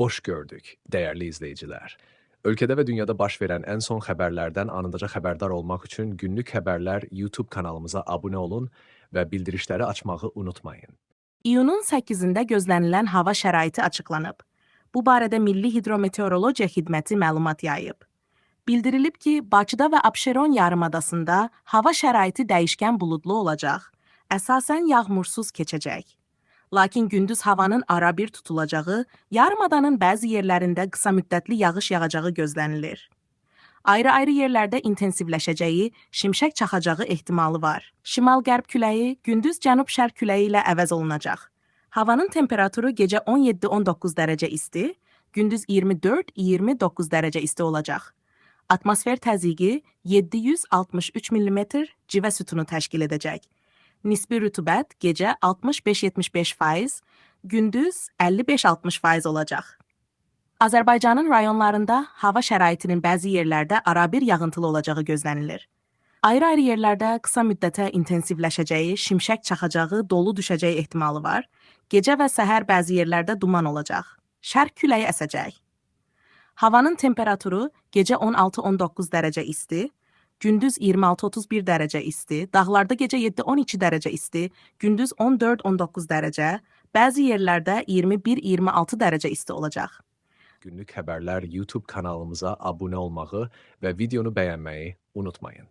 Hoş gördük, değerli izleyiciler. Ülkede ve dünyada baş verən ən son xəbərlərdən anındaca xəbərdar olmaq üçün Günlük Xəbərlər YouTube kanalımıza abunə olun və bildirişləri açmağı unutmayın. İyunun 8-də gözlənilən hava şəraiti açıqlanıb. Bu barədə Milli Hidrometeorologiya Xidməti məlumat yayıb. Bildirilib ki, Bakıda və Abşeron yarımadasında hava şəraiti dəyişkən buludlu olacaq, əsasən yağmursuz keçəcək. Lakin gündüz havanın arabir tutulacağı, yarımadanın bəzi yerlərində qısa müddətli yağış yağacağı gözlənilir. Ayrı-ayrı yerlərdə intensivləşəcəyi, şimşək çaxacağı ehtimalı var. Şimal-qərb küləyi gündüz cənub-şərq küləyi ilə əvəz olunacaq. Havanın temperaturu gecə 17-19 dərəcə isti, gündüz 24-29 dərəcə isti olacaq. Atmosfer təzyiqi 763 mm civə sütunu təşkil edəcək. Nisbi rütubət gecə 65-75%, gündüz 55-60% olacaq. Azərbaycanın rayonlarında hava şəraitinin bəzi yerlərdə arabir yağıntılı olacağı gözlənilir. Ayrı-ayrı yerlərdə qısa müddətə intensivləşəcəyi, şimşək çaxacağı, dolu düşəcəyi ehtimalı var. Gecə və səhər bəzi yerlərdə duman olacaq. Şərq küləyi əsəcək. Havanın temperaturu gecə 16-19 dərəcə isti, gündüz 26-31 dərəcə isti, dağlarda gecə 7-12 dərəcə isti, gündüz 14-19 dərəcə, bəzi yerlərdə 21-26 dərəcə isti olacaq. Günlük Xəbərlər YouTube kanalımıza abunə olmağı və videonu bəyənməyi unutmayın.